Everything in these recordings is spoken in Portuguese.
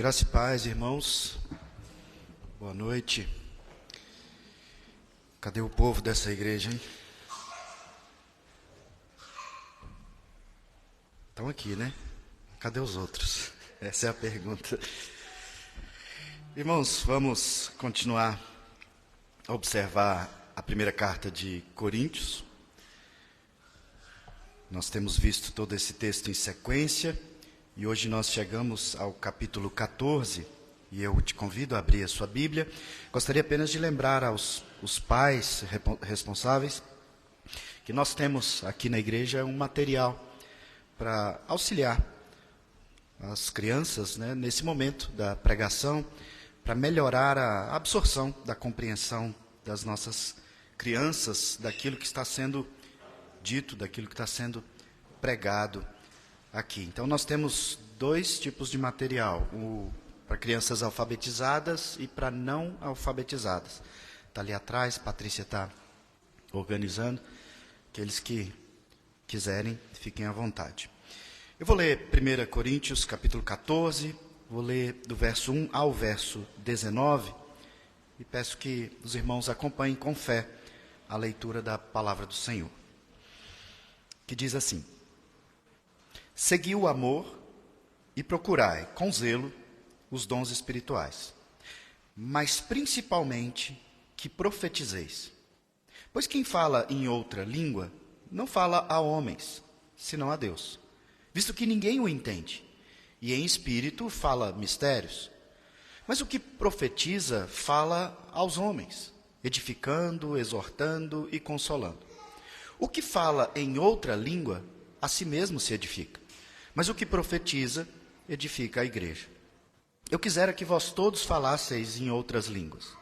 Graça e paz, irmãos. Boa noite. Cadê o povo dessa igreja, hein? Estão aqui, né? Cadê os outros? Essa é a pergunta. Irmãos, vamos continuar a observar a primeira carta de Coríntios. Nós temos visto todo esse texto em sequência. E hoje nós chegamos ao capítulo 14, e eu te convido a abrir a sua Bíblia. Gostaria apenas de lembrar aos pais responsáveis que nós temos aqui na igreja um material para auxiliar as crianças, né, nesse momento da pregação, para melhorar a absorção da compreensão das nossas crianças, daquilo que está sendo dito, daquilo que está sendo pregado aqui. Então nós temos dois tipos de material, para crianças alfabetizadas e para não alfabetizadas. Está ali atrás, Patrícia está organizando. Aqueles que quiserem, fiquem à vontade. Eu vou ler 1 Coríntios, capítulo 14, vou ler do verso 1 ao verso 19, e peço que os irmãos acompanhem com fé a leitura da palavra do Senhor, que diz assim: segui o amor e procurai, com zelo, os dons espirituais, mas principalmente que profetizeis. Pois quem fala em outra língua não fala a homens, senão a Deus, visto que ninguém o entende, e em espírito fala mistérios. Mas o que profetiza fala aos homens, edificando, exortando e consolando. O que fala em outra língua, a si mesmo se edifica. Mas o que profetiza, edifica a igreja. Eu quisera que vós todos falasseis em outras línguas.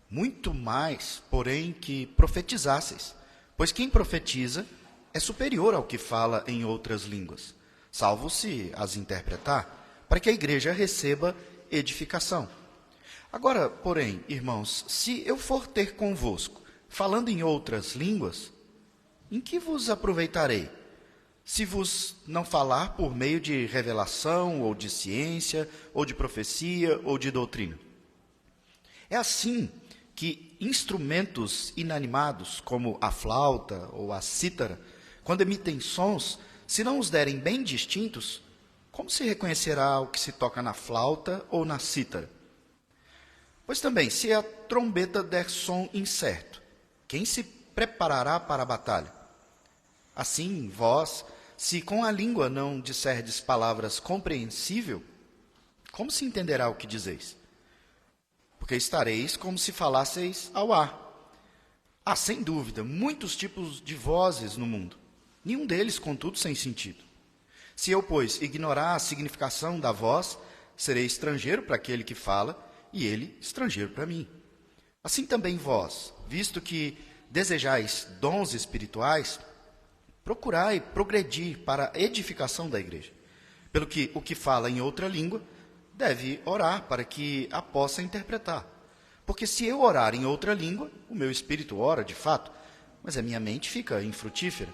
Muito mais, porém, que profetizasseis. Pois quem profetiza é superior ao que fala em outras línguas, salvo se as interpretar, para que a igreja receba edificação. Agora, porém, irmãos, se eu for ter convosco, falando em outras línguas, em que vos aproveitarei? Se vos não falar por meio de revelação, ou de ciência, ou de profecia, ou de doutrina. É assim que instrumentos inanimados, como a flauta ou a cítara, quando emitem sons, se não os derem bem distintos, como se reconhecerá o que se toca na flauta ou na cítara? Pois também, se a trombeta der som incerto, quem se preparará para a batalha? Assim, vós, se com a língua não disserdes palavras compreensível, como se entenderá o que dizeis? Porque estareis como se falasseis ao ar. Há, sem dúvida, muitos tipos de vozes no mundo, nenhum deles, contudo, sem sentido. Se eu, pois, ignorar a significação da voz, serei estrangeiro para aquele que fala, e ele estrangeiro para mim. Assim também vós, visto que desejais dons espirituais, procurai progredir para a edificação da igreja. Pelo que o que fala em outra língua deve orar para que a possa interpretar. Porque se eu orar em outra língua, o meu espírito ora de fato, mas a minha mente fica infrutífera.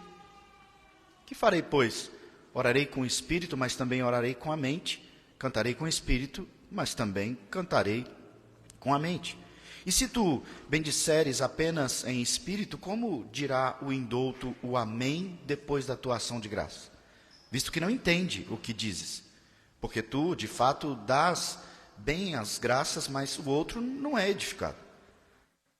Que farei, pois? Orarei com o espírito, mas também orarei com a mente. Cantarei com o espírito, mas também cantarei com a mente. E se tu bendisseres apenas em espírito, como dirá o indouto o amém depois da tua ação de graça? Visto que não entende o que dizes. Porque tu, de fato, dás bem as graças, mas o outro não é edificado.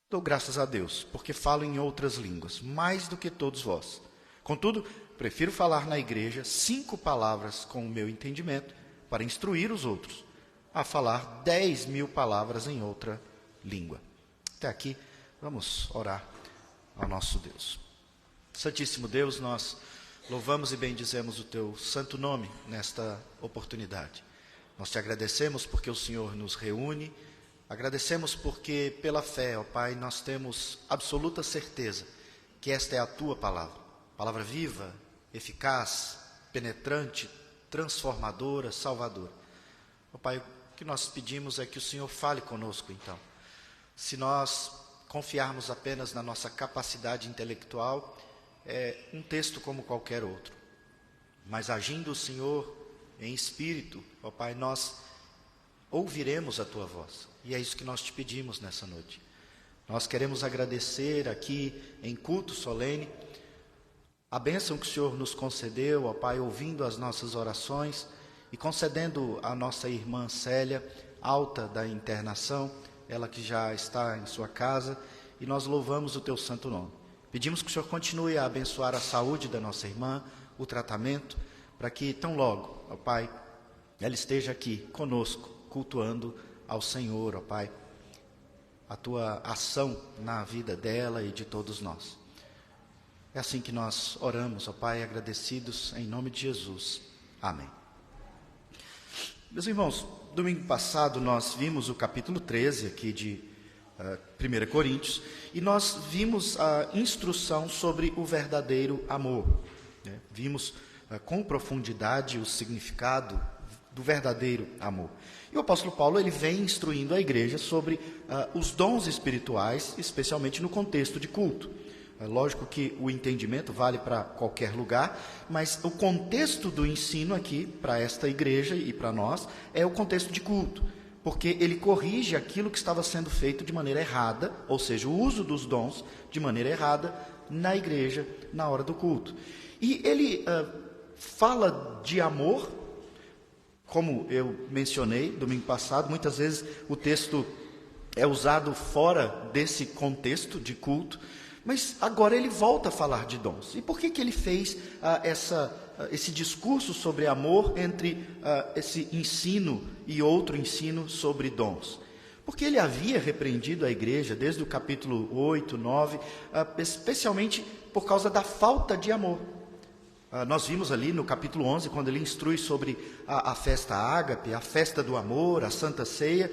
Dou graças a Deus, porque falo em outras línguas, mais do que todos vós. Contudo, prefiro falar na igreja 5 palavras com o meu entendimento, para instruir os outros, a falar 10.000 palavras em outra língua. Até aqui, vamos orar ao nosso Deus. Santíssimo Deus, nós louvamos e bendizemos o teu santo nome nesta oportunidade. Nós te agradecemos porque o Senhor nos reúne, agradecemos porque pela fé, ó Pai, nós temos absoluta certeza que esta é a tua palavra, palavra viva, eficaz, penetrante, transformadora, salvadora. Ó Pai, o que nós pedimos é que o Senhor fale conosco então. Se nós confiarmos apenas na nossa capacidade intelectual, é um texto como qualquer outro. Mas agindo o Senhor em espírito, ó Pai, nós ouviremos a tua voz. E é isso que nós te pedimos nessa noite. Nós queremos agradecer aqui em culto solene a bênção que o Senhor nos concedeu, ó Pai, ouvindo as nossas orações e concedendo à nossa irmã Célia, alta da internação, ela que já está em sua casa, e nós louvamos o teu santo nome. Pedimos que o Senhor continue a abençoar a saúde da nossa irmã, o tratamento, para que tão logo, ó Pai, ela esteja aqui conosco, cultuando ao Senhor, ó Pai, a tua ação na vida dela e de todos nós. É assim que nós oramos, ó Pai, agradecidos em nome de Jesus. Amém. Meus irmãos, domingo passado nós vimos o capítulo 13 aqui de 1 Coríntios, e nós vimos a instrução sobre o verdadeiro amor. Vimos com profundidade o significado do verdadeiro amor. E o apóstolo Paulo ele vem instruindo a igreja sobre os dons espirituais, especialmente no contexto de culto. É lógico que o entendimento vale para qualquer lugar, mas o contexto do ensino aqui, para esta igreja e para nós, é o contexto de culto, porque ele corrige aquilo que estava sendo feito de maneira errada, ou seja, o uso dos dons de maneira errada na igreja, na hora do culto. E ele fala de amor, como eu mencionei domingo passado, muitas vezes o texto é usado fora desse contexto de culto, mas agora ele volta a falar de dons. E por que ele fez esse discurso sobre amor entre esse ensino e outro ensino sobre dons? Porque ele havia repreendido a igreja desde o capítulo 8, 9, especialmente por causa da falta de amor. Nós vimos ali no capítulo 11, quando ele instrui sobre a festa ágape, a festa do amor, a Santa Ceia,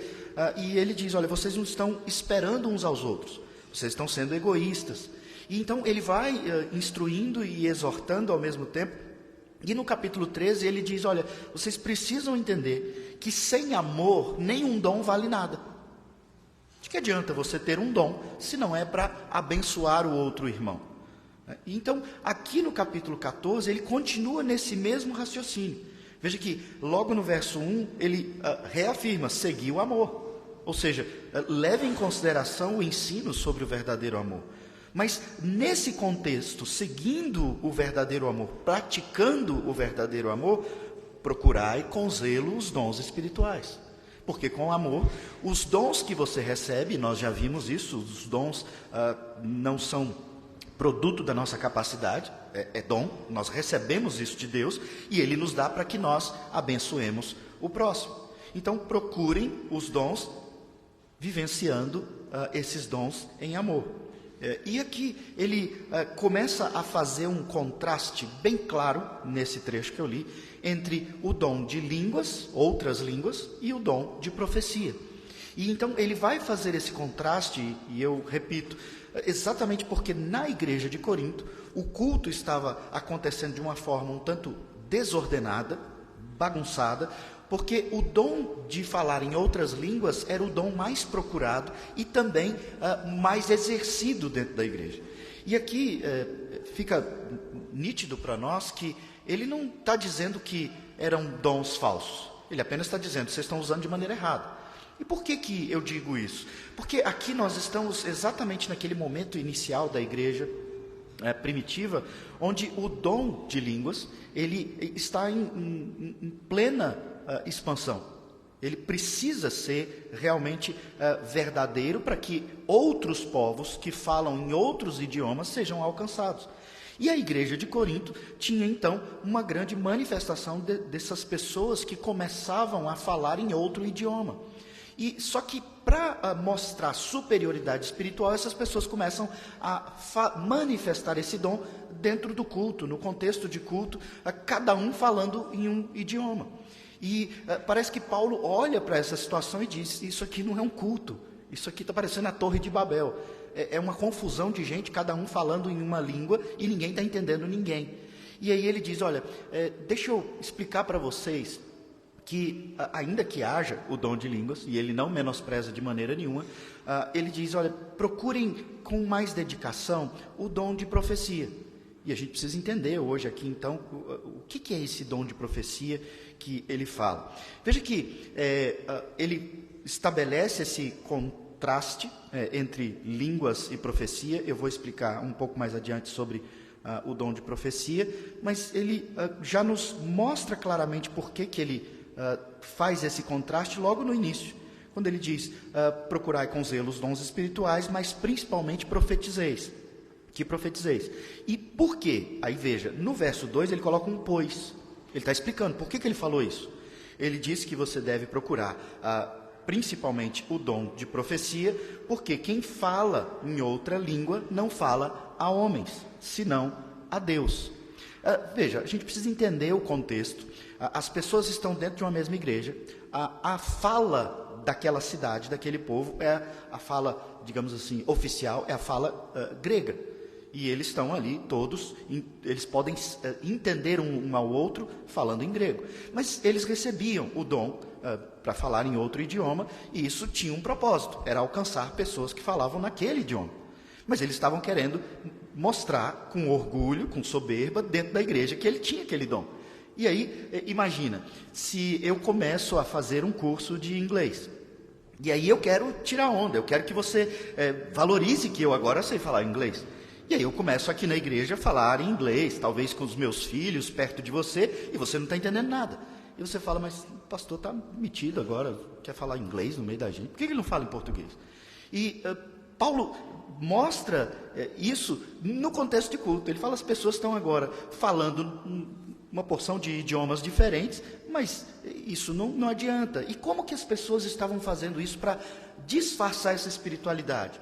e ele diz, olha, vocês não estão esperando uns aos outros, vocês estão sendo egoístas. E então ele vai instruindo e exortando ao mesmo tempo, e no capítulo 13 ele diz, olha, vocês precisam entender que sem amor nenhum dom vale nada. De que adianta você ter um dom, se não é para abençoar o outro irmão? Então, aqui no capítulo 14, ele continua nesse mesmo raciocínio. Veja que, logo no verso 1, ele reafirma, seguir o amor. Ou seja, leve em consideração o ensino sobre o verdadeiro amor. Mas, nesse contexto, seguindo o verdadeiro amor, praticando o verdadeiro amor, procurai com zelo os dons espirituais. Porque com amor, os dons que você recebe, nós já vimos isso, os dons não são produto da nossa capacidade, é dom, nós recebemos isso de Deus e Ele nos dá para que nós abençoemos o próximo. Então procurem os dons, vivenciando esses dons em amor. E aqui ele começa a fazer um contraste bem claro, nesse trecho que eu li, entre o dom de línguas, outras línguas, e o dom de profecia. E então ele vai fazer esse contraste, e eu repito, exatamente porque na igreja de Corinto, o culto estava acontecendo de uma forma um tanto desordenada, bagunçada, porque o dom de falar em outras línguas era o dom mais procurado e também mais exercido dentro da igreja. E aqui fica nítido para nós que ele não está dizendo que eram dons falsos, ele apenas está dizendo que vocês estão usando de maneira errada. E por que eu digo isso? Porque aqui nós estamos exatamente naquele momento inicial da igreja primitiva, onde o dom de línguas, ele está em plena expansão. Ele precisa ser realmente verdadeiro para que outros povos que falam em outros idiomas sejam alcançados. E a igreja de Corinto tinha então uma grande manifestação dessas pessoas que começavam a falar em outro idioma. E só que para mostrar superioridade espiritual, essas pessoas começam a manifestar esse dom dentro do culto, no contexto de culto, cada um falando em um idioma. E parece que Paulo olha para essa situação e diz, isso aqui não é um culto, isso aqui está parecendo a Torre de Babel. É uma confusão de gente, cada um falando em uma língua e ninguém está entendendo ninguém. E aí ele diz, olha, deixa eu explicar para vocês que ainda que haja o dom de línguas, e ele não menospreza de maneira nenhuma, ele diz, olha, procurem com mais dedicação o dom de profecia. E a gente precisa entender hoje aqui, então, o que é esse dom de profecia que ele fala. Veja que ele estabelece esse contraste entre línguas e profecia. Eu vou explicar um pouco mais adiante sobre o dom de profecia, mas ele já nos mostra claramente por que ele faz esse contraste logo no início, quando ele diz, procurai com zelo os dons espirituais, mas principalmente profetizeis. Que profetizeis. E por quê? Aí veja, no verso 2 ele coloca um pois. Ele está explicando por que ele falou isso. Ele diz que você deve procurar principalmente o dom de profecia, porque quem fala em outra língua não fala a homens, senão a Deus. Veja, a gente precisa entender o contexto. As pessoas estão dentro de uma mesma igreja. A fala daquela cidade, daquele povo, é a fala, digamos assim, oficial, é a fala grega. E eles estão ali todos, eles podem entender um ao outro falando em grego. Mas eles recebiam o dom para falar em outro idioma, e isso tinha um propósito, era alcançar pessoas que falavam naquele idioma. Mas eles estavam querendo mostrar com orgulho, com soberba, dentro da igreja, que ele tinha aquele dom. E aí, imagina, se eu começo a fazer um curso de inglês, e aí eu quero tirar onda, eu quero que você valorize que eu agora sei falar inglês. E aí eu começo aqui na igreja a falar em inglês, talvez com os meus filhos perto de você, e você não está entendendo nada. E você fala, mas o pastor está metido agora, quer falar inglês no meio da gente, por que ele não fala em português? E Paulo mostra isso no contexto de culto. Ele fala, as pessoas estão agora falando uma porção de idiomas diferentes, mas isso não adianta. E como que as pessoas estavam fazendo isso para disfarçar essa espiritualidade?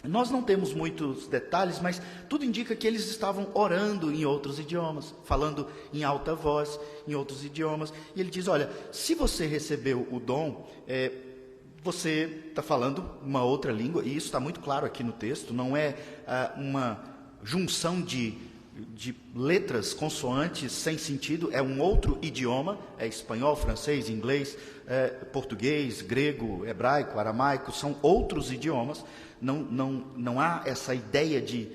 Nós não temos muitos detalhes, mas tudo indica que eles estavam orando em outros idiomas, falando em alta voz em outros idiomas. E ele diz, olha, se você recebeu o dom, você está falando uma outra língua, e isso está muito claro aqui no texto, não é uma junção de letras, consoantes sem sentido, é um outro idioma, é espanhol, francês, inglês, português, grego, hebraico, aramaico, são outros idiomas. Não há essa ideia de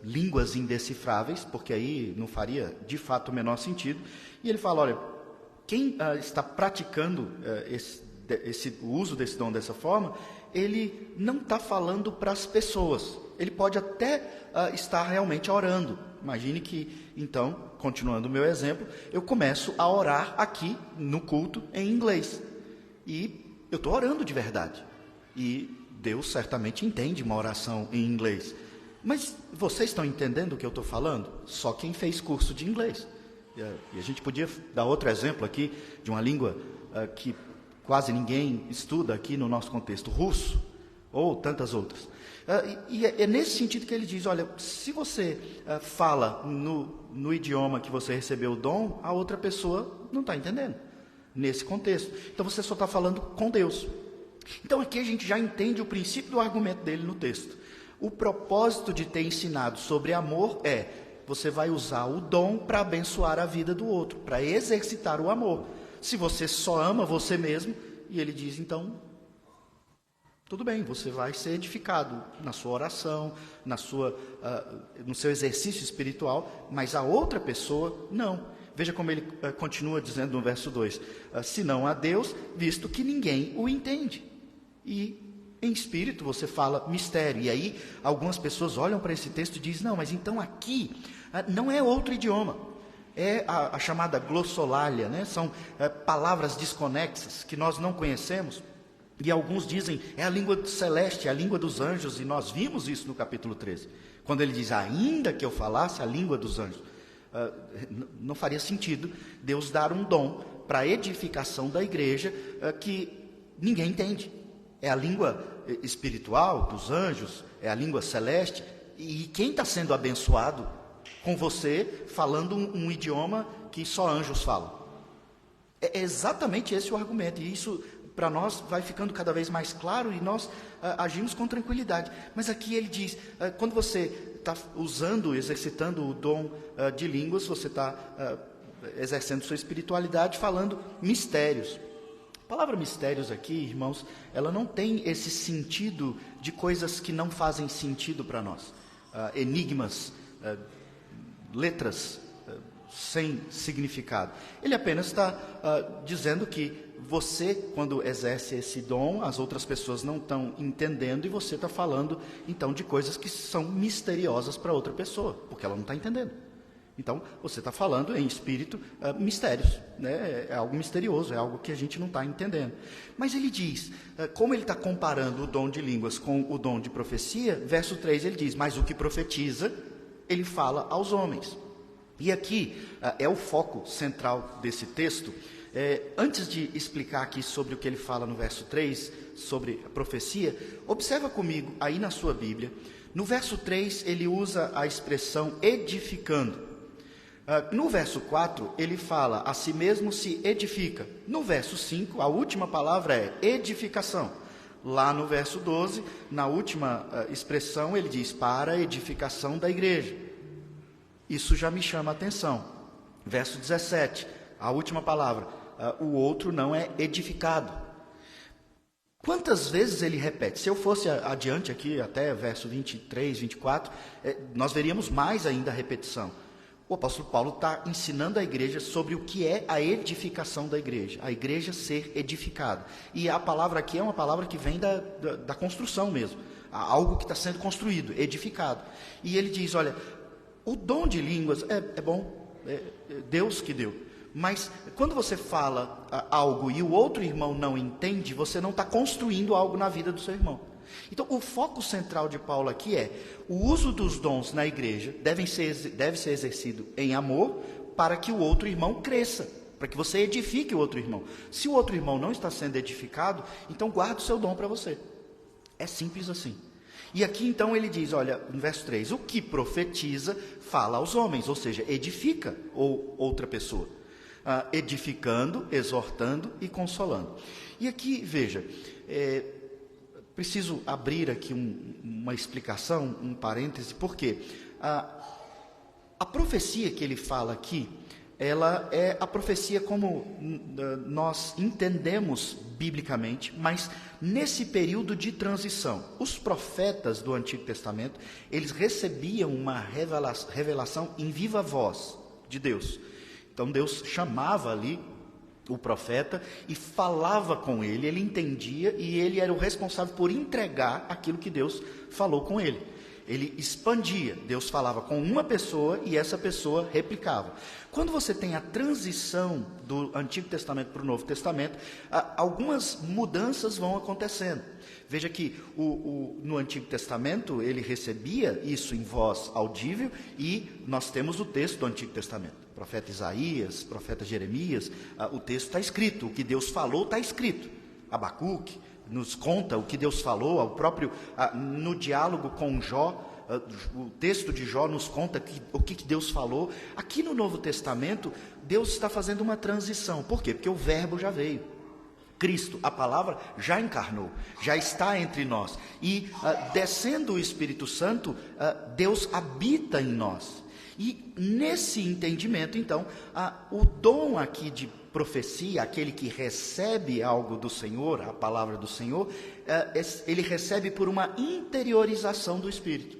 línguas indecifráveis, porque aí não faria de fato o menor sentido. E ele fala, olha, quem está praticando o uso desse dom dessa forma, ele não está falando para as pessoas, ele pode até estar realmente orando. Imagine que, então, continuando o meu exemplo, eu começo a orar aqui no culto em inglês, e eu estou orando de verdade, e Deus certamente entende uma oração em inglês. Mas vocês estão entendendo o que eu estou falando? Só quem fez curso de inglês. E a gente podia dar outro exemplo aqui de uma língua que quase ninguém estuda aqui no nosso contexto, russo, ou tantas outras. E é nesse sentido que ele diz, olha, se você fala no idioma que você recebeu o dom, a outra pessoa não está entendendo, nesse contexto. Então você só está falando com Deus. Então aqui a gente já entende o princípio do argumento dele no texto. O propósito de ter ensinado sobre amor você vai usar o dom para abençoar a vida do outro, para exercitar o amor. Se você só ama você mesmo, e ele diz, então, tudo bem, você vai ser edificado na sua oração, no seu exercício espiritual, mas a outra pessoa, não. Veja como ele continua dizendo no verso 2, senão a Deus, visto que ninguém o entende. E em espírito você fala mistério. E aí algumas pessoas olham para esse texto e dizem, não, mas então aqui não é outro idioma. É a chamada glossolalia, né? São palavras desconexas que nós não conhecemos. E alguns dizem, é a língua celeste, é a língua dos anjos. E nós vimos isso no capítulo 13. Quando ele diz, ainda que eu falasse a língua dos anjos. Não faria sentido Deus dar um dom para a edificação da igreja que ninguém entende. É a língua espiritual dos anjos, é a língua celeste, e quem está sendo abençoado com você falando um idioma que só anjos falam? É exatamente esse o argumento, e isso para nós vai ficando cada vez mais claro, e nós agimos com tranquilidade. Mas aqui ele diz, quando você está usando, exercitando o dom de línguas, você está exercendo sua espiritualidade, falando mistérios. A palavra mistérios aqui, irmãos, ela não tem esse sentido de coisas que não fazem sentido para nós. Enigmas letras sem significado. Ele apenas está dizendo que você, quando exerce esse dom, as outras pessoas não estão entendendo e você está falando, então, de coisas que são misteriosas para outra pessoa, porque ela não está entendendo. Então, você está falando em espírito mistérios, né? É algo misterioso, é algo que a gente não está entendendo. Mas ele diz, como ele está comparando o dom de línguas com o dom de profecia, verso 3 ele diz, mas o que profetiza, ele fala aos homens. E aqui é o foco central desse texto. Antes de explicar aqui sobre o que ele fala no verso 3, sobre a profecia, observa comigo aí na sua Bíblia, no verso 3 ele usa a expressão edificando. No verso 4 ele fala, a si mesmo se edifica. No verso 5 a última palavra é edificação. Lá no verso 12, na última expressão ele diz, para a edificação da igreja. Isso já me chama a atenção. Verso 17, a última palavra, o outro não é edificado. Quantas vezes ele repete? Se eu fosse adiante aqui, até verso 23, 24, nós veríamos mais ainda a repetição. O apóstolo Paulo está ensinando a igreja sobre o que é a edificação da igreja, a igreja ser edificada. E a palavra aqui é uma palavra que vem da construção mesmo, algo que está sendo construído, edificado. E ele diz, olha, o dom de línguas é bom, Deus que deu. Mas quando você fala algo e o outro irmão não entende, você não está construindo algo na vida do seu irmão. Então, o foco central de Paulo aqui é o uso dos dons na igreja deve ser exercido em amor para que o outro irmão cresça, para que você edifique o outro irmão. Se o outro irmão não está sendo edificado, então guarda o seu dom para você. É simples assim. E aqui então ele diz, olha, no verso 3, o que profetiza fala aos homens, ou seja, edifica ou outra pessoa. Edificando, exortando e consolando. E aqui, veja, preciso abrir aqui uma explicação, um parêntese, porque a profecia que ele fala aqui, ela é a profecia como nós entendemos biblicamente, mas nesse período de transição. Os profetas do Antigo Testamento, eles recebiam uma revelação em viva voz de Deus. Então Deus chamava ali o profeta e falava com ele, ele entendia e ele era o responsável por entregar aquilo que Deus falou com ele. Ele expandia, Deus falava com uma pessoa e essa pessoa replicava. Quando você tem a transição do Antigo Testamento para o Novo Testamento, algumas mudanças vão acontecendo. Veja que no Antigo Testamento ele recebia isso em voz audível e nós temos o texto do Antigo Testamento. Profeta Isaías, profeta Jeremias, o texto está escrito, o que Deus falou está escrito. Abacuque nos conta o que Deus falou, no diálogo com Jó, o texto de Jó nos conta o que Deus falou. Aqui no Novo Testamento, Deus está fazendo uma transição. Por quê? Porque o verbo já veio. Cristo, a palavra, já encarnou, já está entre nós. E descendo o Espírito Santo, Deus habita em nós. E nesse entendimento, então, o dom aqui de profecia, aquele que recebe algo do Senhor, a palavra do Senhor, ele recebe por uma interiorização do Espírito.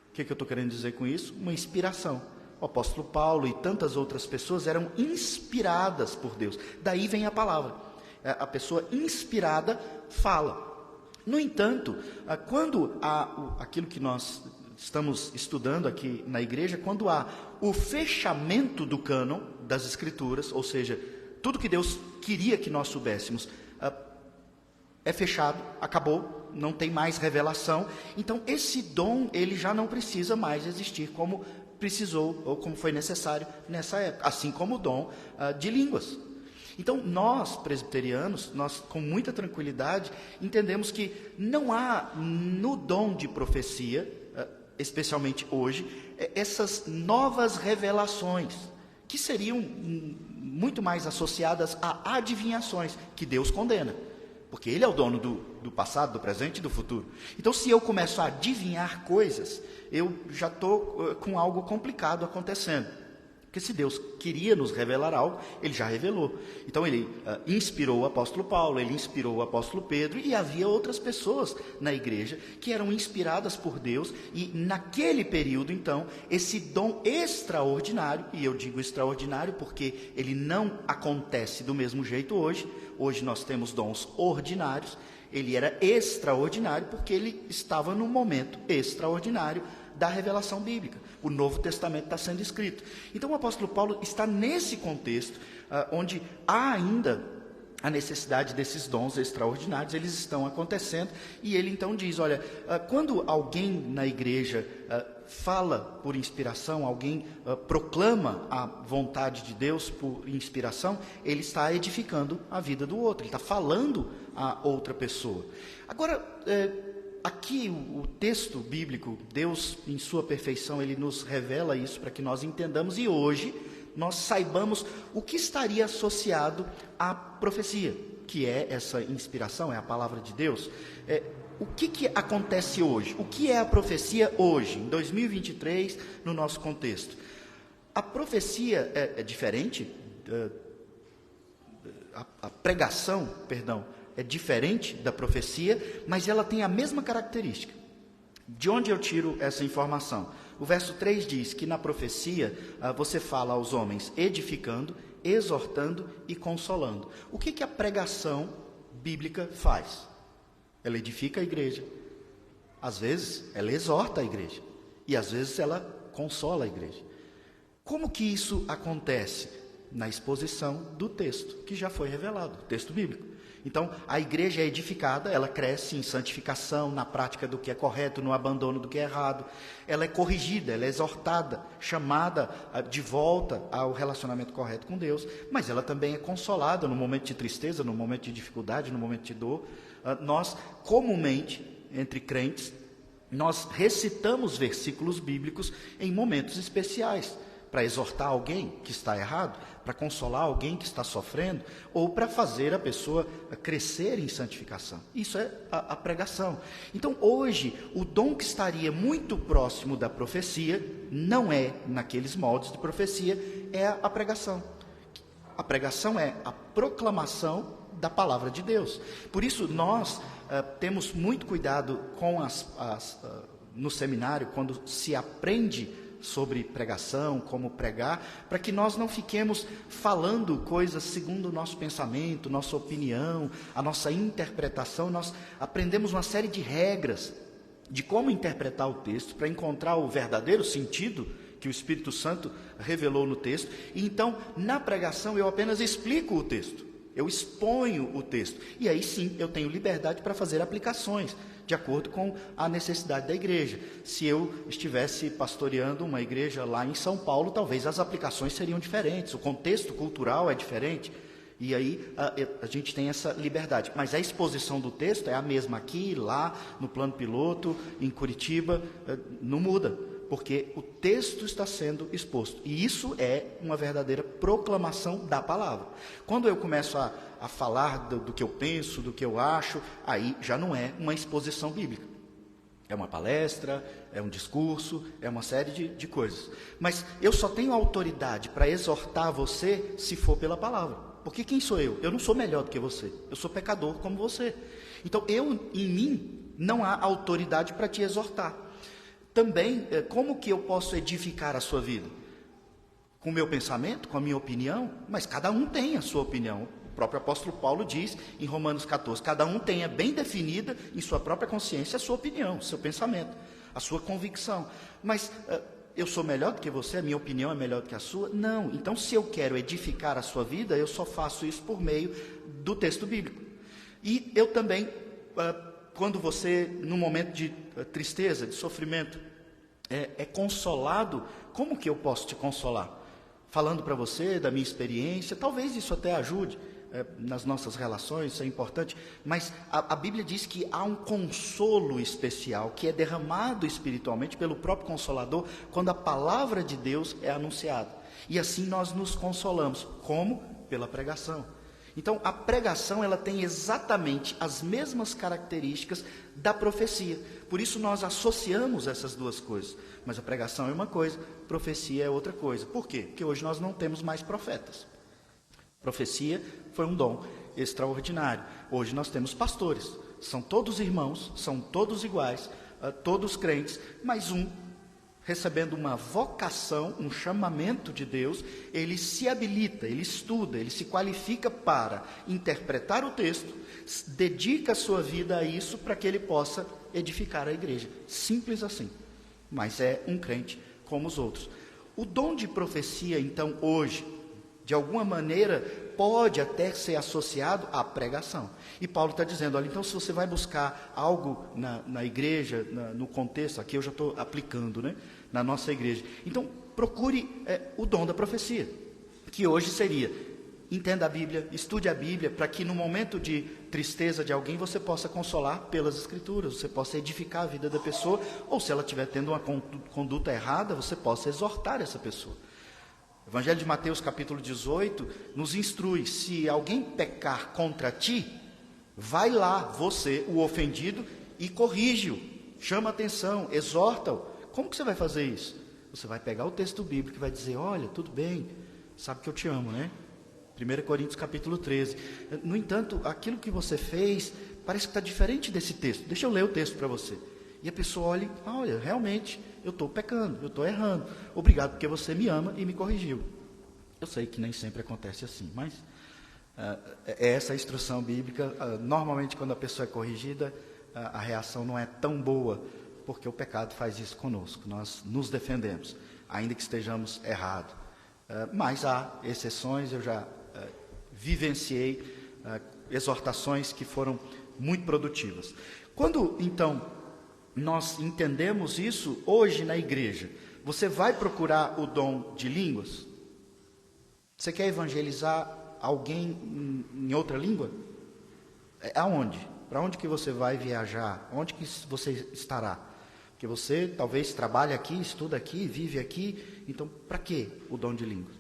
O que eu estou querendo dizer com isso? Uma inspiração. O apóstolo Paulo e tantas outras pessoas eram inspiradas por Deus. Daí vem a palavra. A pessoa inspirada fala. No entanto, quando há aquilo que nós estamos estudando aqui na igreja, quando há o fechamento do cânon das Escrituras, ou seja, tudo que Deus queria que nós soubéssemos, é fechado, acabou, não tem mais revelação, então esse dom, ele já não precisa mais existir como precisou, ou como foi necessário nessa época, assim como o dom de línguas. Então, nós, presbiterianos, nós com muita tranquilidade, entendemos que não há no dom de profecia, especialmente hoje, essas novas revelações, que seriam muito mais associadas a adivinhações, que Deus condena, porque Ele é o dono do passado, do presente e do futuro. Então, se eu começo a adivinhar coisas, eu já estou com algo complicado acontecendo. Porque se Deus queria nos revelar algo, Ele já revelou. Então Ele inspirou o apóstolo Paulo, Ele inspirou o apóstolo Pedro, e havia outras pessoas na igreja que eram inspiradas por Deus, e naquele período, então, esse dom extraordinário, e eu digo extraordinário porque ele não acontece do mesmo jeito hoje nós temos dons ordinários, ele era extraordinário porque ele estava num momento extraordinário da revelação bíblica. O Novo Testamento está sendo escrito. Então o apóstolo Paulo está nesse contexto, onde há ainda a necessidade desses dons extraordinários, eles estão acontecendo, e ele então diz, olha, quando alguém na igreja fala por inspiração, alguém proclama a vontade de Deus por inspiração, ele está edificando a vida do outro, ele está falando a outra pessoa. Agora, aqui o texto bíblico, Deus em sua perfeição, ele nos revela isso para que nós entendamos, e hoje nós saibamos o que estaria associado à profecia, que é essa inspiração, é a palavra de Deus. O que acontece hoje? O que é a profecia hoje, em 2023, no nosso contexto? A profecia é diferente, a pregação, perdão, é diferente da profecia, mas ela tem a mesma característica. De onde eu tiro essa informação? O verso 3 diz que na profecia você fala aos homens edificando, exortando e consolando. O que a pregação bíblica faz? Ela edifica a igreja, às vezes ela exorta a igreja, e às vezes ela consola a igreja. Como que isso acontece? Na exposição do texto, que já foi revelado, o texto bíblico. Então, a igreja é edificada, ela cresce em santificação, na prática do que é correto, no abandono do que é errado. Ela é corrigida, ela é exortada, chamada de volta ao relacionamento correto com Deus. Mas ela também é consolada no momento de tristeza, no momento de dificuldade, no momento de dor. Nós, comumente, entre crentes, nós recitamos versículos bíblicos em momentos especiais, para exortar alguém que está errado, para consolar alguém que está sofrendo, ou para fazer a pessoa crescer em santificação. Isso é a pregação. Então, hoje, o dom que estaria muito próximo da profecia, não é naqueles moldes de profecia, é a pregação. A pregação é a proclamação da palavra de Deus. Por isso, nós temos muito cuidado com no seminário, quando se aprende sobre pregação, como pregar, para que nós não fiquemos falando coisas segundo o nosso pensamento, nossa opinião, a nossa interpretação. Nós aprendemos uma série de regras de como interpretar o texto, para encontrar o verdadeiro sentido que o Espírito Santo revelou no texto. E então, na pregação, eu apenas explico o texto, eu exponho o texto, e aí sim, eu tenho liberdade para fazer aplicações, de acordo com a necessidade da igreja. Se eu estivesse pastoreando uma igreja lá em São Paulo, talvez as aplicações seriam diferentes, o contexto cultural é diferente, e aí a gente tem essa liberdade. Mas a exposição do texto é a mesma aqui, lá, no plano piloto, em Curitiba, não muda, porque o texto está sendo exposto, e isso é uma verdadeira proclamação da palavra. Quando eu começo a falar do que eu penso, do que eu acho, aí já não é uma exposição bíblica. É uma palestra, é um discurso, é uma série de coisas. Mas eu só tenho autoridade para exortar você se for pela palavra. Porque quem sou eu? Eu não sou melhor do que você. Eu sou pecador como você. Então, em mim, não há autoridade para te exortar. Também, como que eu posso edificar a sua vida? Com o meu pensamento, com a minha opinião? Mas cada um tem a sua opinião. O próprio apóstolo Paulo diz em Romanos 14, cada um tenha bem definida em sua própria consciência a sua opinião, o seu pensamento, a sua convicção. Mas eu sou melhor do que você, a minha opinião é melhor do que a sua? Não. Então, se eu quero edificar a sua vida, eu só faço isso por meio do texto bíblico. E eu também, quando você, num momento de tristeza, de sofrimento, é consolado, como que eu posso te consolar? Falando para você da minha experiência, talvez isso até ajude nas nossas relações, isso é importante, mas a Bíblia diz que há um consolo especial, que é derramado espiritualmente pelo próprio Consolador, quando a palavra de Deus é anunciada. E assim nós nos consolamos. Como? Pela pregação. Então, a pregação, ela tem exatamente as mesmas características da profecia. Por isso, nós associamos essas duas coisas. Mas a pregação é uma coisa, profecia é outra coisa. Por quê? Porque hoje nós não temos mais profetas. Profecia foi um dom extraordinário. Hoje nós temos pastores. São todos irmãos, são todos iguais, todos crentes, mas um recebendo uma vocação, um chamamento de Deus, ele se habilita, ele estuda, ele se qualifica para interpretar o texto, dedica a sua vida a isso para que ele possa edificar a igreja. Simples assim. Mas é um crente como os outros. O dom de profecia, então, hoje, de alguma maneira, pode até ser associado à pregação. E Paulo está dizendo, olha, então se você vai buscar algo na igreja, no contexto, aqui eu já estou aplicando, né, na nossa igreja. Então, procure o dom da profecia, que hoje seria, entenda a Bíblia, estude a Bíblia, para que no momento de tristeza de alguém, você possa consolar pelas Escrituras, você possa edificar a vida da pessoa, ou se ela estiver tendo uma conduta errada, você possa exortar essa pessoa. O Evangelho de Mateus, capítulo 18, nos instrui, se alguém pecar contra ti, vai lá, você, o ofendido, e corrige-o, chama atenção, exorta-o. Como que você vai fazer isso? Você vai pegar o texto bíblico e vai dizer, olha, tudo bem, sabe que eu te amo, né? 1 Coríntios, capítulo 13. No entanto, aquilo que você fez, parece que está diferente desse texto. Deixa eu ler o texto para você. E a pessoa olha, realmente, eu estou pecando, eu estou errando. Obrigado porque você me ama e me corrigiu. Eu sei que nem sempre acontece assim, mas essa instrução bíblica. Normalmente, quando a pessoa é corrigida, a reação não é tão boa, porque o pecado faz isso conosco. Nós nos defendemos, ainda que estejamos errados. Mas há exceções, eu já vivenciei exortações que foram muito produtivas. Quando, então, nós entendemos isso hoje na igreja, você vai procurar o dom de línguas? Você quer evangelizar alguém em outra língua? Aonde? Para onde que você vai viajar? Onde que você estará? Porque você talvez trabalhe aqui, estuda aqui, vive aqui, então para que o dom de línguas?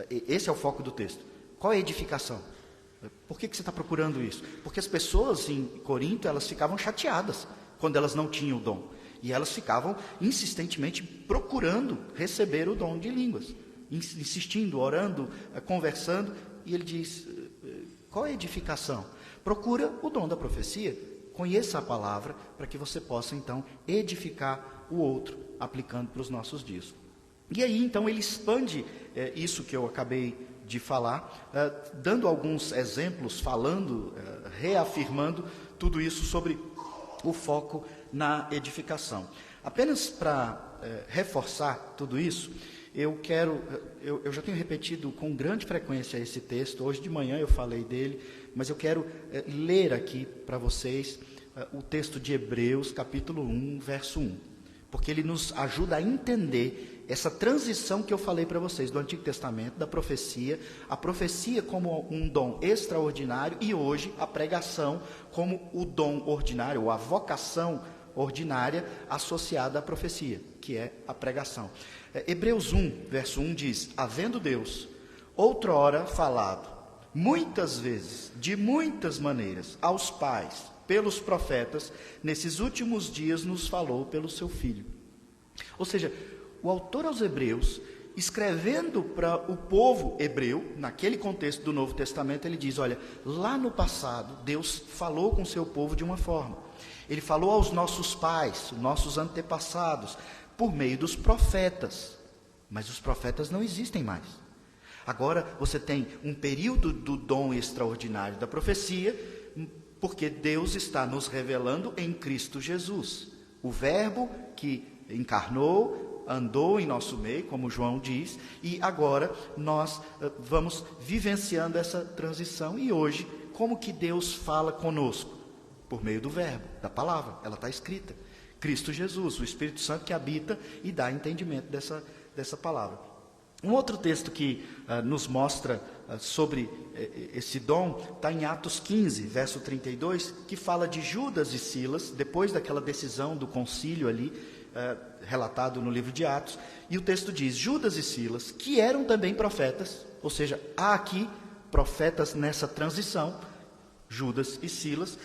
Esse é o foco do texto. Qual é a edificação? Por que você está procurando isso? Porque as pessoas em Corinto, elas ficavam chateadas quando elas não tinham o dom. E elas ficavam insistentemente procurando receber o dom de línguas. Insistindo, orando, conversando. E ele diz, qual é a edificação? Procura o dom da profecia. Conheça a palavra para que você possa, então, edificar o outro, aplicando para os nossos dias. E aí, então, ele expande isso que eu acabei de falar, dando alguns exemplos, falando, reafirmando tudo isso sobre o foco na edificação. Apenas para reforçar tudo isso, eu já tenho repetido com grande frequência esse texto, hoje de manhã eu falei dele, mas eu quero ler aqui para vocês o texto de Hebreus, capítulo 1, verso 1, porque ele nos ajuda a entender essa transição que eu falei para vocês, do Antigo Testamento, da profecia, a profecia como um dom extraordinário, e hoje a pregação como o dom ordinário, ou a vocação ordinária associada à profecia, que é a pregação. Hebreus 1, verso 1 diz, havendo Deus outrora falado, muitas vezes, de muitas maneiras, aos pais, pelos profetas, nesses últimos dias nos falou pelo seu Filho. Ou seja, o autor aos Hebreus, escrevendo para o povo hebreu, naquele contexto do Novo Testamento, ele diz, olha, lá no passado, Deus falou com o seu povo de uma forma. Ele falou aos nossos pais, nossos antepassados, por meio dos profetas. Mas os profetas não existem mais. Agora você tem um período do dom extraordinário da profecia, porque Deus está nos revelando em Cristo Jesus. O Verbo que encarnou, andou em nosso meio, como João diz, e agora nós vamos vivenciando essa transição. E hoje, como que Deus fala conosco? Por meio do Verbo, da palavra, ela está escrita. Cristo Jesus, o Espírito Santo que habita e dá entendimento dessa palavra. Um outro texto que nos mostra sobre esse dom está em Atos 15, verso 32, que fala de Judas e Silas, depois daquela decisão do concílio ali, relatado no livro de Atos, e o texto diz, Judas e Silas, que eram também profetas, ou seja, há aqui profetas nessa transição, Judas e Silas,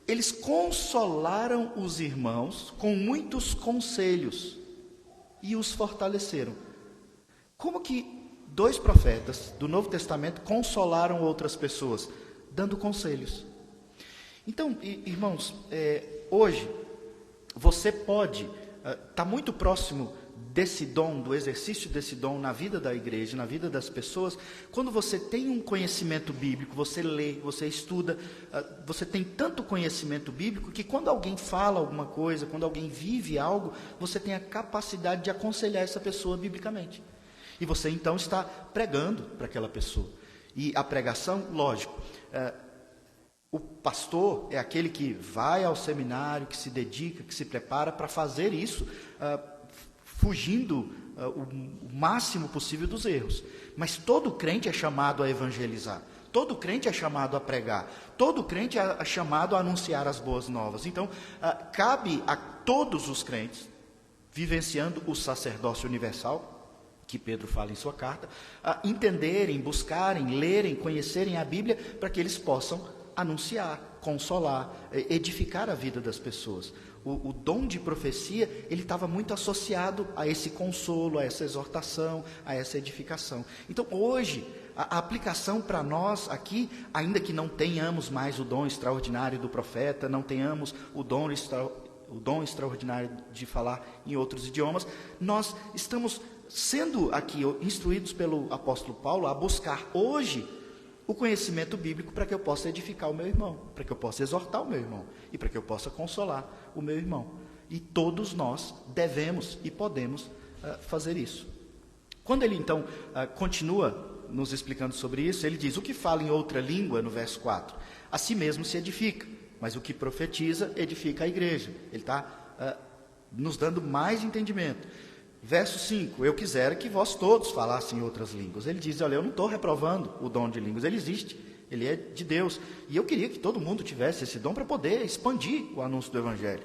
eles consolaram os irmãos com muitos conselhos e os fortaleceram. Como que 2 profetas do Novo Testamento consolaram outras pessoas? Dando conselhos. Então, irmãos, hoje, você pode estar muito próximo desse dom, do exercício desse dom na vida da igreja, na vida das pessoas, quando você tem um conhecimento bíblico, você lê, você estuda, você tem tanto conhecimento bíblico que quando alguém fala alguma coisa, quando alguém vive algo, você tem a capacidade de aconselhar essa pessoa biblicamente. E você então está pregando para aquela pessoa. E a pregação, lógico, o pastor é aquele que vai ao seminário, que se dedica, que se prepara para fazer isso, fugindo o máximo possível dos erros. Mas todo crente é chamado a evangelizar, todo crente é chamado a pregar, todo crente é chamado a anunciar as boas novas. Então, cabe a todos os crentes, vivenciando o sacerdócio universal, que Pedro fala em sua carta, entenderem, buscarem, lerem, conhecerem a Bíblia, para que eles possam anunciar, consolar, edificar a vida das pessoas. O dom de profecia, ele estava muito associado a esse consolo, a essa exortação, a essa edificação. Então, hoje, a aplicação para nós aqui, ainda que não tenhamos mais o dom extraordinário do profeta, não tenhamos o dom extraordinário de falar em outros idiomas, nós estamos sendo aqui instruídos pelo apóstolo Paulo a buscar hoje o conhecimento bíblico para que eu possa edificar o meu irmão, para que eu possa exortar o meu irmão e para que eu possa consolar o meu irmão. E todos nós devemos e podemos fazer isso. Quando ele então continua nos explicando sobre isso, ele diz: o que fala em outra língua, no verso 4, a si mesmo se edifica, mas o que profetiza edifica a igreja. Ele está nos dando mais entendimento. Verso 5, eu quisera que vós todos falassem outras línguas. Ele diz, olha, eu não estou reprovando o dom de línguas, ele existe, ele é de Deus. E eu queria que todo mundo tivesse esse dom para poder expandir o anúncio do Evangelho.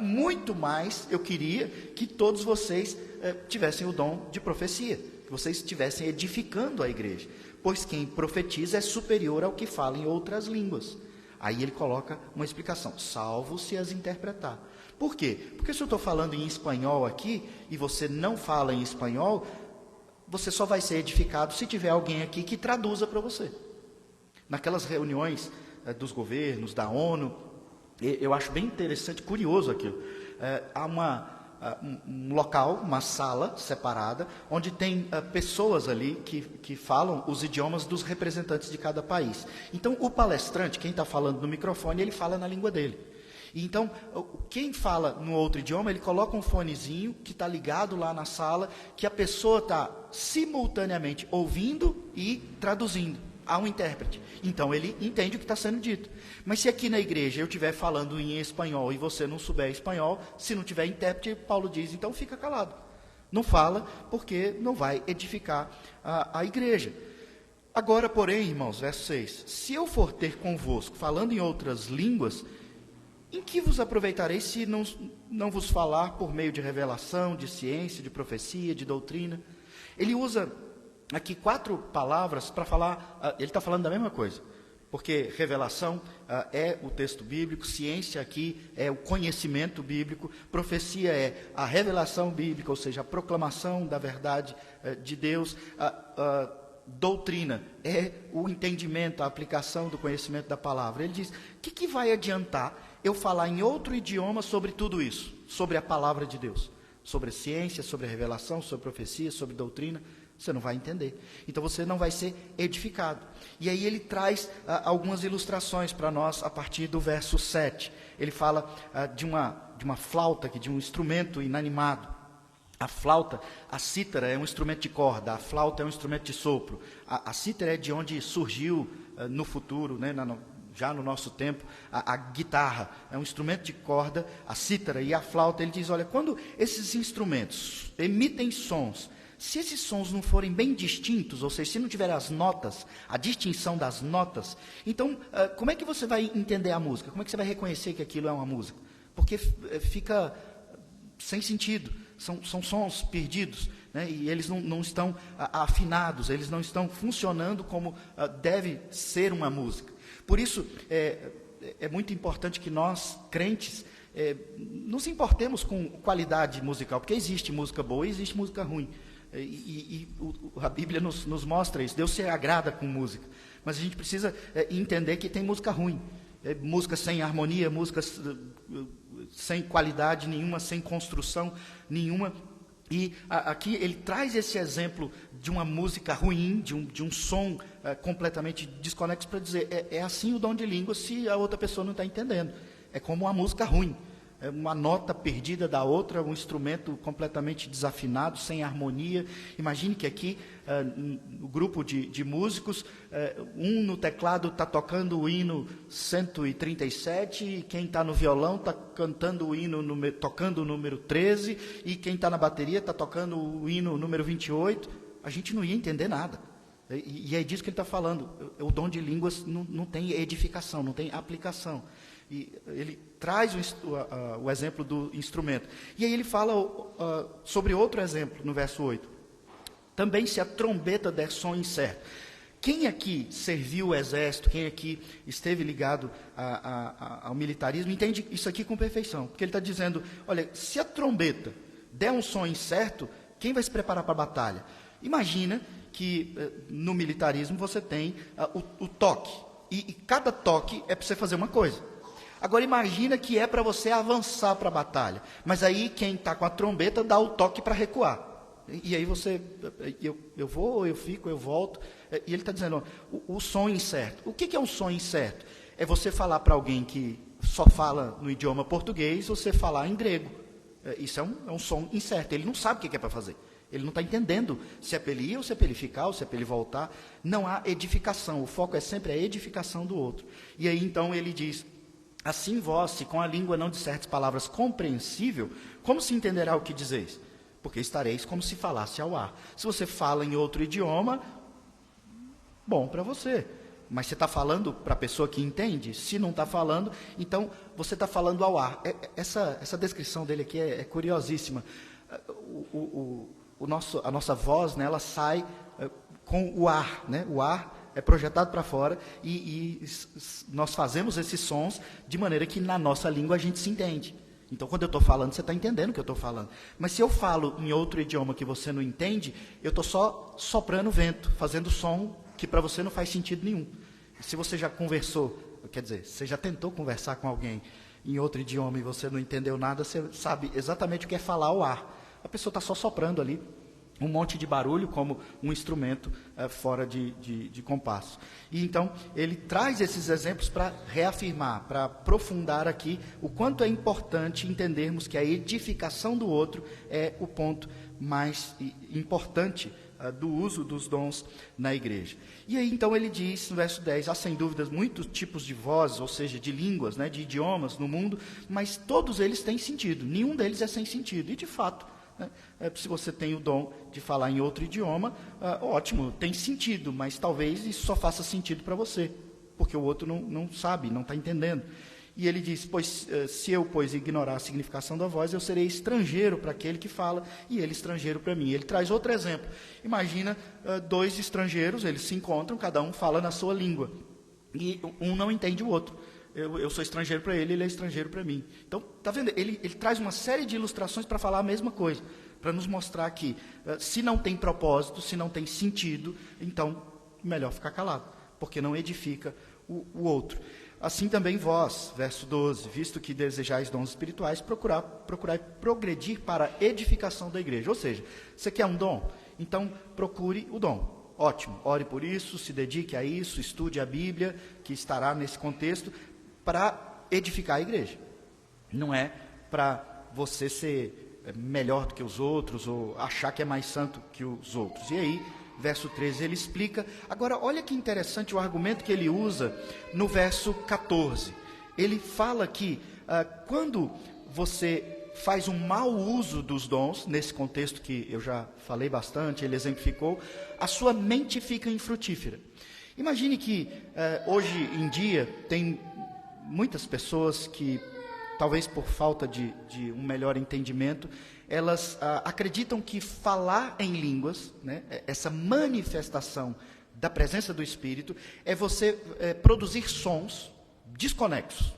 Muito mais eu queria que todos vocês tivessem o dom de profecia, que vocês estivessem edificando a igreja, pois quem profetiza é superior ao que fala em outras línguas. Aí ele coloca uma explicação, salvo se as interpretar. Por quê? Porque se eu estou falando em espanhol aqui, e você não fala em espanhol, você só vai ser edificado se tiver alguém aqui que traduza para você. Naquelas reuniões dos governos, da ONU, eu acho bem interessante, curioso aquilo. Há um local, uma sala separada, onde tem pessoas ali que falam os idiomas dos representantes de cada país. Então, o palestrante, quem está falando no microfone, ele fala na língua dele. Então, quem fala no outro idioma, ele coloca um fonezinho que está ligado lá na sala, que a pessoa está simultaneamente ouvindo e traduzindo. Há um intérprete. Então, ele entende o que está sendo dito. Mas se aqui na igreja eu estiver falando em espanhol e você não souber espanhol, se não tiver intérprete, Paulo diz, então fica calado. Não fala, porque não vai edificar a igreja. Agora, porém, irmãos, verso 6, se eu for ter convosco, falando em outras línguas, em que vos aproveitarei se não vos falar por meio de revelação, de ciência, de profecia, de doutrina? Ele usa aqui 4 palavras para falar, ele está falando da mesma coisa, porque revelação é o texto bíblico, ciência aqui é o conhecimento bíblico, profecia é a revelação bíblica, ou seja, a proclamação da verdade de Deus, doutrina é o entendimento, a aplicação do conhecimento da palavra. Ele diz, o que vai adiantar eu falar em outro idioma sobre tudo isso, sobre a palavra de Deus, sobre a ciência, sobre a revelação, sobre profecia, sobre doutrina? Você não vai entender. Então você não vai ser edificado. E aí ele traz algumas ilustrações para nós a partir do verso 7. Ele fala de uma flauta, de um instrumento inanimado. A flauta, a cítara é um instrumento de corda, a flauta é um instrumento de sopro. A cítara é de onde surgiu no futuro, né, já no nosso tempo, a guitarra é um instrumento de corda, a cítara e a flauta. Ele diz, olha, quando esses instrumentos emitem sons, se esses sons não forem bem distintos, ou seja, se não tiver as notas, a distinção das notas, então, como é que você vai entender a música? Como é que você vai reconhecer que aquilo é uma música? Porque fica sem sentido, são sons perdidos, né? E eles não estão afinados, eles não estão funcionando como deve ser uma música. Por isso, é muito importante que nós, crentes, nos importemos com qualidade musical, porque existe música boa e existe música ruim. A Bíblia nos mostra isso. Deus se agrada com música, mas a gente precisa entender que tem música ruim, música sem harmonia, música sem qualidade nenhuma, sem construção nenhuma. E aqui ele traz esse exemplo de uma música ruim, de um som completamente desconexo, para dizer, é assim o dom de língua se a outra pessoa não está entendendo. É como uma música ruim, é uma nota perdida da outra, um instrumento completamente desafinado, sem harmonia. Imagine que aqui, no grupo de músicos, um no teclado está tocando o hino 137, e quem está no violão está cantando o hino, tocando o número 13, e quem está na bateria está tocando o hino número 28. A gente não ia entender nada. E é disso que ele está falando. O dom de línguas não tem edificação, não tem aplicação. E ele traz o exemplo do instrumento. E aí ele fala sobre outro exemplo, no verso 8. Também se a trombeta der som incerto. Quem aqui serviu o exército, quem aqui esteve ligado ao militarismo, entende isso aqui com perfeição. Porque ele está dizendo, olha, se a trombeta der um som incerto, quem vai se preparar para a batalha? Imagina que no militarismo você tem o toque. E cada toque é para você fazer uma coisa. Agora imagina que é para você avançar para a batalha, mas aí quem está com a trombeta dá o toque para recuar. E aí eu vou, eu fico, eu volto. E ele está dizendo, o som incerto. O que é um som incerto? É você falar para alguém que só fala no idioma português, você falar em grego. Isso é um som incerto, ele não sabe o que é para fazer. Ele não está entendendo se é para ele ir, ou se é para ele ficar, ou se é para ele voltar. Não há edificação, o foco é sempre a edificação do outro. E aí então ele diz, assim vós, se com a língua não dissertes palavras compreensível, como se entenderá o que dizeis? Porque estareis como se falasse ao ar. Se você fala em outro idioma, bom para você. Mas você está falando para a pessoa que entende? Se não está falando, então você está falando ao ar. Essa descrição dele aqui é curiosíssima. A nossa voz, né, ela sai com o ar, né? O ar é projetado para fora e nós fazemos esses sons de maneira que na nossa língua a gente se entende. Então, quando eu estou falando, você está entendendo o que eu estou falando. Mas se eu falo em outro idioma que você não entende, eu estou só soprando vento, fazendo som que para você não faz sentido nenhum. E se você já conversou, quer dizer, você já tentou conversar com alguém em outro idioma e você não entendeu nada, você sabe exatamente o que é falar ao ar. A pessoa está só soprando ali um monte de barulho como um instrumento fora de compasso. E então ele traz esses exemplos para reafirmar, para aprofundar aqui o quanto é importante entendermos que a edificação do outro é o ponto mais importante do uso dos dons na igreja. E aí então ele diz no verso 10, há sem dúvidas muitos tipos de vozes, ou seja, de línguas, né, de idiomas no mundo, mas todos eles têm sentido, nenhum deles é sem sentido. E de fato, se você tem o dom de falar em outro idioma, ótimo, tem sentido, mas talvez isso só faça sentido para você, porque o outro não sabe, não está entendendo. E ele diz, pois se eu, ignorar a significação da voz, eu serei estrangeiro para aquele que fala, e ele estrangeiro para mim. Ele traz outro exemplo. Imagina dois estrangeiros, eles se encontram, cada um fala na sua língua, e um não entende o outro. Eu sou estrangeiro para ele, ele é estrangeiro para mim. Então, está vendo? Ele traz uma série de ilustrações para falar a mesma coisa, para nos mostrar que, se não tem propósito, se não tem sentido, então, melhor ficar calado, porque não edifica o outro. Assim também vós, verso 12, visto que desejais dons espirituais, procurai progredir para a edificação da igreja. Ou seja, você quer um dom? Então, procure o dom. Ótimo, ore por isso, se dedique a isso, estude a Bíblia, que estará nesse contexto, para edificar a igreja. Não é para você ser melhor do que os outros, ou achar que é mais santo que os outros. E aí, verso 13, ele explica. Agora, olha que interessante o argumento que ele usa no verso 14. Ele fala que quando você faz um mau uso dos dons, nesse contexto que eu já falei bastante, ele exemplificou, a sua mente fica infrutífera. Imagine que hoje em dia tem muitas pessoas que talvez por falta de um melhor entendimento, elas acreditam que falar em línguas, né, essa manifestação da presença do Espírito, é você produzir sons desconexos.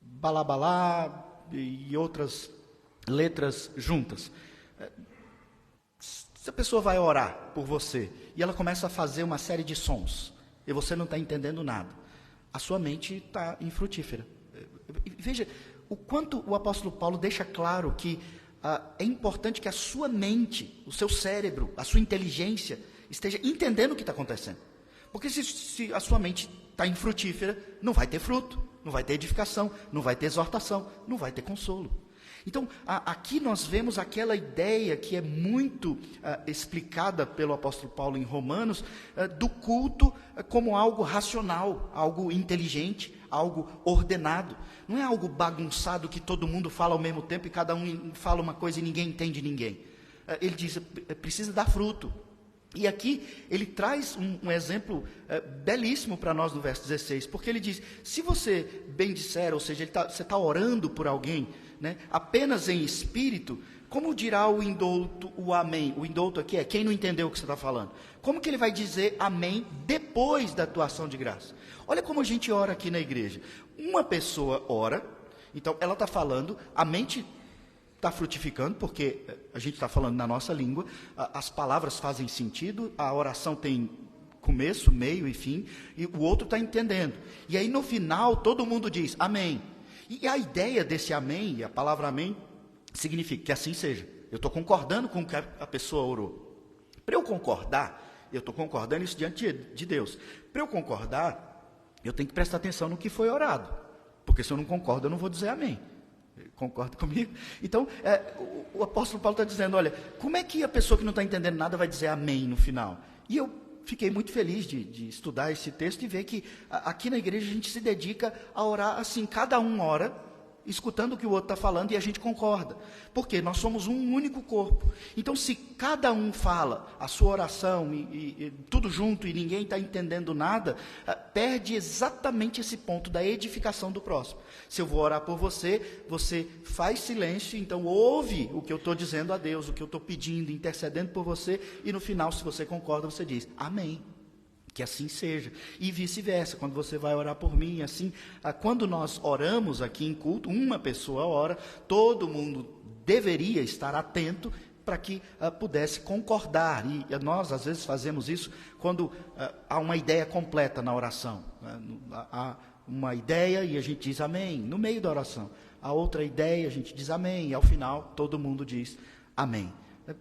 Balabalá e outras letras juntas. Se a pessoa vai orar por você e ela começa a fazer uma série de sons e você não está entendendo nada, a sua mente está infrutífera. Veja o quanto o apóstolo Paulo deixa claro que é importante que a sua mente, o seu cérebro, a sua inteligência esteja entendendo o que está acontecendo. Porque se a sua mente está infrutífera, não vai ter fruto, não vai ter edificação, não vai ter exortação, não vai ter consolo. Então, aqui nós vemos aquela ideia que é muito explicada pelo apóstolo Paulo em Romanos, do culto como algo racional, algo inteligente, algo ordenado. Não é algo bagunçado que todo mundo fala ao mesmo tempo e cada um fala uma coisa e ninguém entende ninguém. Ele diz, precisa dar fruto. E aqui ele traz um exemplo belíssimo para nós no verso 16, porque ele diz, se você bem disser, ou seja, você está orando por alguém, né, apenas em espírito, como dirá o indouto o amém? O indouto aqui é quem não entendeu o que você está falando. Como que ele vai dizer amém depois da atuação de graça? Olha como a gente ora aqui na igreja. Uma pessoa ora, então ela está falando, a mente está frutificando, porque a gente está falando na nossa língua, as palavras fazem sentido, a oração tem começo, meio e fim, e o outro está entendendo. E aí no final todo mundo diz amém. E a ideia desse amém, a palavra amém, significa que assim seja. Eu estou concordando com o que a pessoa orou. Para eu concordar, eu estou concordando isso diante de Deus. Para eu concordar, eu tenho que prestar atenção no que foi orado. Porque se eu não concordo, eu não vou dizer amém. Concorda comigo? Então, o apóstolo Paulo está dizendo, olha, como é que a pessoa que não está entendendo nada vai dizer amém no final? E eu fiquei muito feliz de estudar esse texto e ver que aqui na igreja a gente se dedica a orar assim, cada um ora, escutando o que o outro está falando e a gente concorda. Porque nós somos um único corpo. Então, se cada um fala a sua oração e tudo junto e ninguém está entendendo nada, perde exatamente esse ponto da edificação do próximo. Se eu vou orar por você, você faz silêncio, então ouve o que eu estou dizendo a Deus, o que eu estou pedindo, intercedendo por você, e no final, se você concorda, você diz, amém. Que assim seja, e vice-versa, quando você vai orar por mim, assim, quando nós oramos aqui em culto, uma pessoa ora, todo mundo deveria estar atento para que pudesse concordar, e nós às vezes fazemos isso quando há uma ideia completa na oração, há uma ideia e a gente diz amém, no meio da oração, a outra ideia a gente diz amém, e ao final todo mundo diz amém.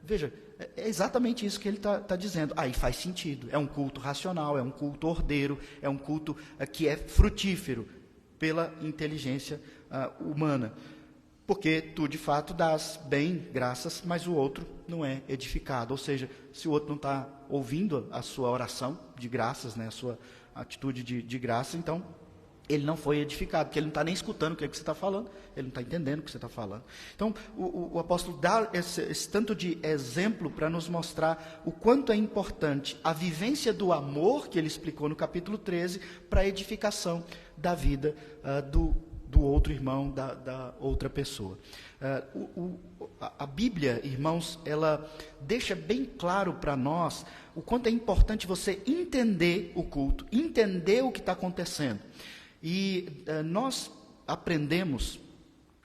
Veja, é exatamente isso que ele está dizendo. Aí faz sentido. É um culto racional, é um culto ordeiro, é um culto que é frutífero pela inteligência humana. Porque tu, de fato, dás bem, graças, mas o outro não é edificado. Ou seja, se o outro não está ouvindo a sua oração de graças, né, a sua atitude de graça, então ele não foi edificado, porque ele não está nem escutando o que você está falando, ele não está entendendo o que você está falando. Então, o apóstolo dá esse tanto de exemplo para nos mostrar o quanto é importante a vivência do amor, que ele explicou no capítulo 13, para a edificação da vida do outro irmão, da outra pessoa. A Bíblia, irmãos, ela deixa bem claro para nós o quanto é importante você entender o culto, entender o que está acontecendo. E nós aprendemos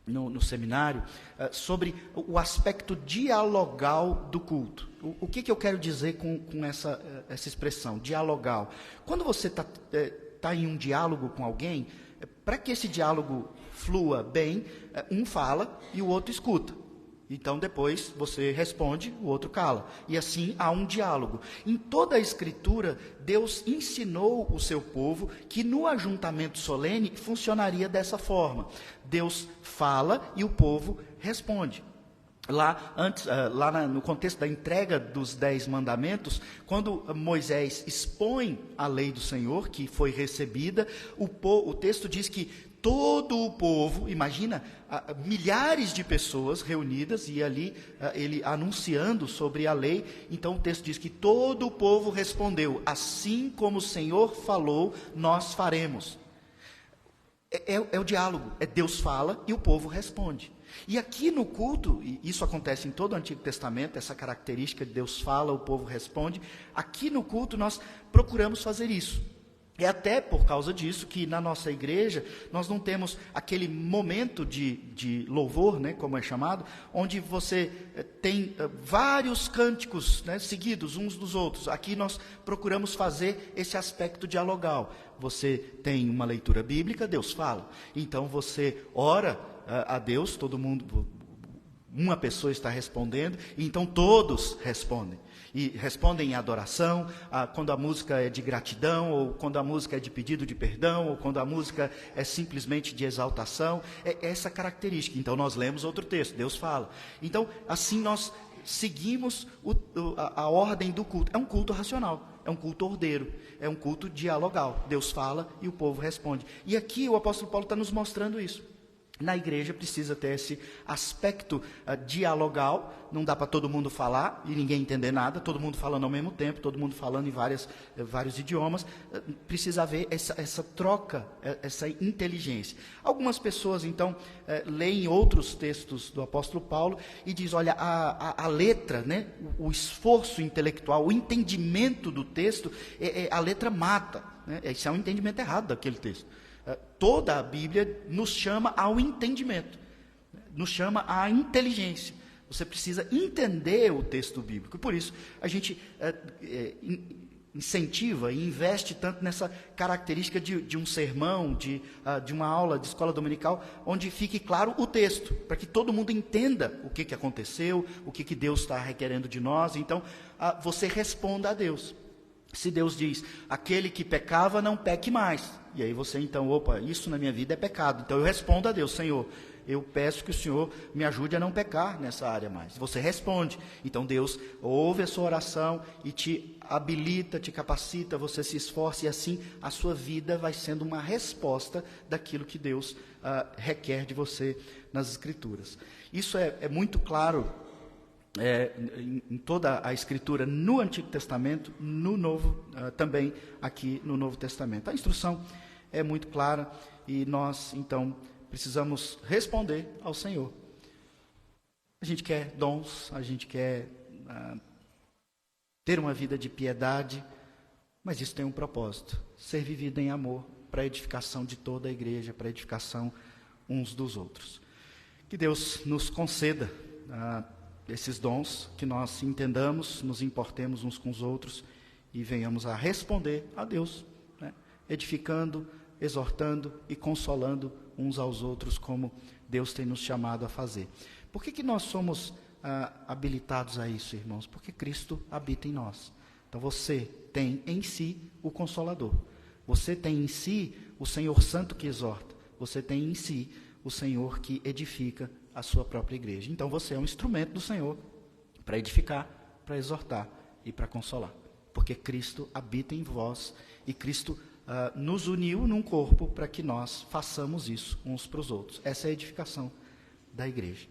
no seminário sobre o aspecto dialogal do culto. O que eu quero dizer com essa expressão, dialogal? Quando você está em um diálogo com alguém, para que esse diálogo flua bem, um fala e o outro escuta. Então, depois, você responde, o outro cala. E assim, há um diálogo. Em toda a Escritura, Deus ensinou o seu povo que no ajuntamento solene funcionaria dessa forma. Deus fala e o povo responde. Lá no contexto da entrega dos 10 mandamentos, quando Moisés expõe a lei do Senhor, que foi recebida, o texto diz que todo o povo, imagina, milhares de pessoas reunidas, e ali ele anunciando sobre a lei, então o texto diz que todo o povo respondeu, assim como o Senhor falou, nós faremos. É o diálogo, Deus fala e o povo responde. E aqui no culto, e isso acontece em todo o Antigo Testamento, essa característica de Deus fala, o povo responde, aqui no culto nós procuramos fazer isso. É até por causa disso que na nossa igreja nós não temos aquele momento de louvor, né, como é chamado, onde você tem vários cânticos, né, seguidos uns dos outros. Aqui nós procuramos fazer esse aspecto dialogal. Você tem uma leitura bíblica, Deus fala. Então você ora a Deus, todo mundo, uma pessoa está respondendo, e então todos respondem. E respondem em adoração, quando a música é de gratidão, ou quando a música é de pedido de perdão, ou quando a música é simplesmente de exaltação. É essa característica. Então nós lemos outro texto, Deus fala. Então assim nós seguimos a ordem do culto. É um culto racional, é um culto ordeiro, é um culto dialogal. Deus fala e o povo responde. E aqui o apóstolo Paulo está nos mostrando isso. Na igreja precisa ter esse aspecto dialogal, não dá para todo mundo falar e ninguém entender nada, todo mundo falando ao mesmo tempo, todo mundo falando em vários idiomas, precisa haver essa troca, essa inteligência. Algumas pessoas, então, leem outros textos do apóstolo Paulo e diz, olha, a letra, né, o esforço intelectual, o entendimento do texto, a letra mata, né? Esse é um entendimento errado daquele texto. Toda a Bíblia nos chama ao entendimento, nos chama à inteligência. Você precisa entender o texto bíblico. E por isso a gente incentiva e investe tanto nessa característica de um sermão, de uma aula de escola dominical, onde fique claro o texto, para que todo mundo entenda o que aconteceu, o que Deus está requerendo de nós. Então, você responda a Deus. Se Deus diz, aquele que pecava não peque mais. E aí você então, isso na minha vida é pecado. Então eu respondo a Deus, Senhor, eu peço que o Senhor me ajude a não pecar nessa área mais. Você responde. Então Deus ouve a sua oração e te habilita, te capacita, você se esforça e assim a sua vida vai sendo uma resposta daquilo que Deus requer de você nas Escrituras. Isso é muito claro em toda a Escritura, no Antigo Testamento, no Novo, também aqui no Novo Testamento. A instrução é muito clara e nós, então, precisamos responder ao Senhor. A gente quer dons, a gente quer ter uma vida de piedade, mas isso tem um propósito, ser vivido em amor, para a edificação de toda a igreja, para a edificação uns dos outros. Que Deus nos conceda esses dons, que nós entendamos, nos importemos uns com os outros e venhamos a responder a Deus, né? Edificando, exortando e consolando uns aos outros, como Deus tem nos chamado a fazer. Por que nós somos habilitados a isso, irmãos? Porque Cristo habita em nós. Então você tem em si o Consolador, você tem em si o Senhor Santo que exorta, você tem em si o Senhor que edifica a sua própria igreja. Então você é um instrumento do Senhor para edificar, para exortar e para consolar. Porque Cristo habita em vós e Cristo nos uniu num corpo para que nós façamos isso uns para os outros. Essa é a edificação da igreja.